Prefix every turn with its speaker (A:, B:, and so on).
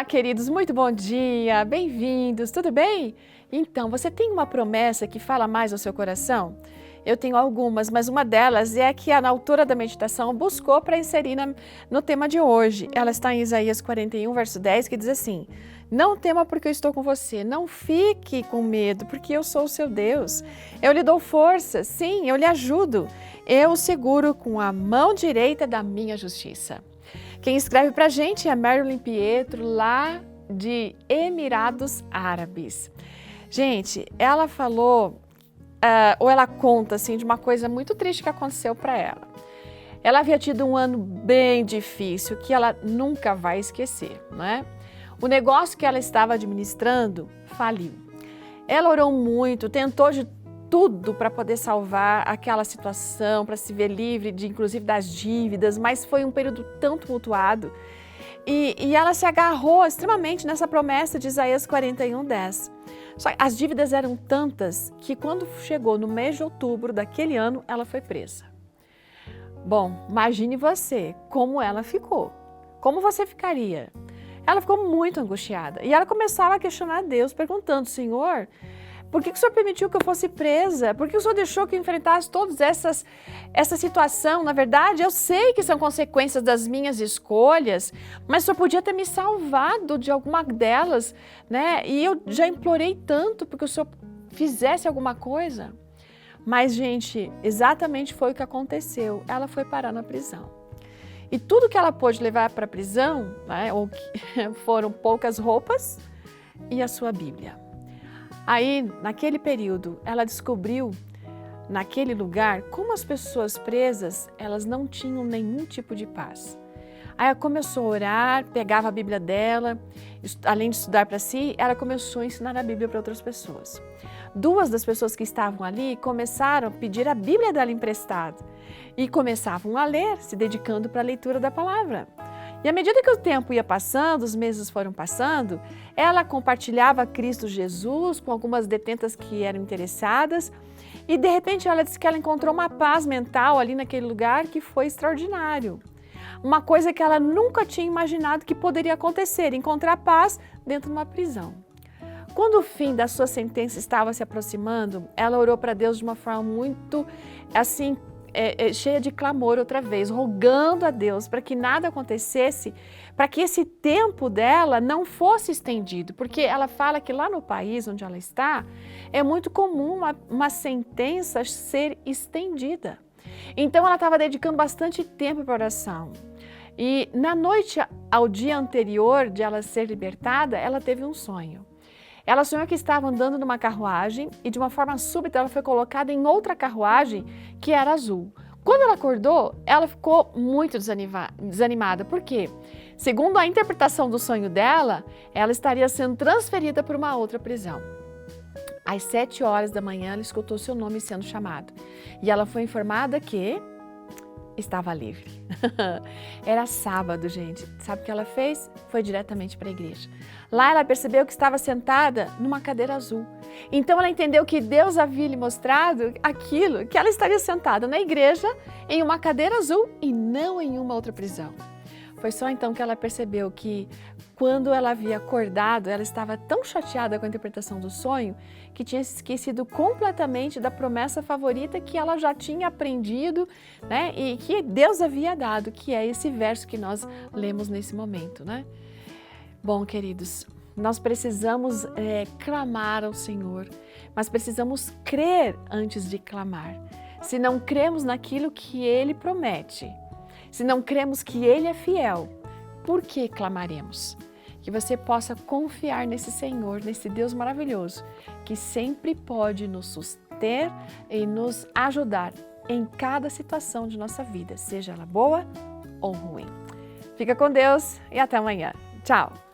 A: queridos, muito bom dia, bem-vindos, tudo bem? Então, você tem uma promessa que fala mais ao seu coração? Eu tenho algumas, mas uma delas é a que a autora da meditação buscou para inserir no tema de hoje. Ela está em Isaías 41, verso 10, que diz assim: não tema porque eu estou com você, não fique com medo, porque eu sou o seu Deus. Eu lhe dou força, sim, eu lhe ajudo. Eu o seguro com a mão direita da minha justiça. Quem escreve para a gente é a Marilyn Pietro, lá de Emirados Árabes. Gente, ela falou, ou ela conta assim, de uma coisa muito triste que aconteceu para ela. Ela havia tido um ano bem difícil, que ela nunca vai esquecer, né? O negócio que ela estava administrando faliu. Ela orou muito, tentou de tudo para poder salvar aquela situação, para se ver livre, inclusive das dívidas, mas foi um período tão tumultuado. E ela se agarrou extremamente nessa promessa de Isaías 41, 10. Só que as dívidas eram tantas que quando chegou no mês de outubro daquele ano, ela foi presa. Bom, imagine você como ela ficou. Como você ficaria? Ela ficou muito angustiada e ela começava a questionar Deus, perguntando: Senhor, por que o Senhor permitiu que eu fosse presa? Por que o Senhor deixou que eu enfrentasse todas essa situação? Na verdade, eu sei que são consequências das minhas escolhas, mas o Senhor podia ter me salvado de alguma delas, né? E eu já implorei tanto porque o Senhor fizesse alguma coisa. Mas, gente, exatamente foi o que aconteceu. Ela foi parar na prisão. E tudo que ela pôde levar para a prisão, né, foram poucas roupas e a sua Bíblia. Aí, naquele período, ela descobriu, naquele lugar, como as pessoas presas, elas não tinham nenhum tipo de paz. Aí ela começou a orar, pegava a Bíblia dela, além de estudar para si, ela começou a ensinar a Bíblia para outras pessoas. Duas das pessoas que estavam ali começaram a pedir a Bíblia dela emprestada e começavam a ler, se dedicando para a leitura da palavra. E à medida que o tempo ia passando, os meses foram passando, ela compartilhava Cristo Jesus com algumas detentas que eram interessadas e de repente ela disse que ela encontrou uma paz mental ali naquele lugar que foi extraordinário. Uma coisa que ela nunca tinha imaginado que poderia acontecer, encontrar paz dentro de uma prisão. Quando o fim da sua sentença estava se aproximando, ela orou para Deus de uma forma muito assim, cheia de clamor outra vez, rogando a Deus para que nada acontecesse, para que esse tempo dela não fosse estendido, porque ela fala que lá no país onde ela está, é muito comum uma sentença ser estendida. Então ela estava dedicando bastante tempo para oração. E na noite ao dia anterior de ela ser libertada, ela teve um sonho. Ela sonhou que estava andando numa carruagem e de uma forma súbita ela foi colocada em outra carruagem que era azul. Quando ela acordou, ela ficou muito desanimada. Por quê? Segundo a interpretação do sonho dela, ela estaria sendo transferida para uma outra prisão. Às 7 horas da manhã, ela escutou seu nome sendo chamado. E ela foi informada que estava livre. Era sábado, gente. Sabe o que ela fez? Foi diretamente para a igreja. Lá ela percebeu que estava sentada numa cadeira azul. Então ela entendeu que Deus havia lhe mostrado aquilo, que ela estaria sentada na igreja em uma cadeira azul e não em uma outra prisão. Foi só então que ela percebeu que quando ela havia acordado, ela estava tão chateada com a interpretação do sonho que tinha se esquecido completamente da promessa favorita que ela já tinha aprendido, né? E que Deus havia dado, que é esse verso que nós lemos nesse momento, né? Bom, queridos, nós precisamos clamar ao Senhor, mas precisamos crer antes de clamar. Se não cremos naquilo que Ele promete, se não cremos que Ele é fiel, por que clamaremos? Que você possa confiar nesse Senhor, nesse Deus maravilhoso, que sempre pode nos suster e nos ajudar em cada situação de nossa vida, seja ela boa ou ruim. Fica com Deus e até amanhã. Tchau!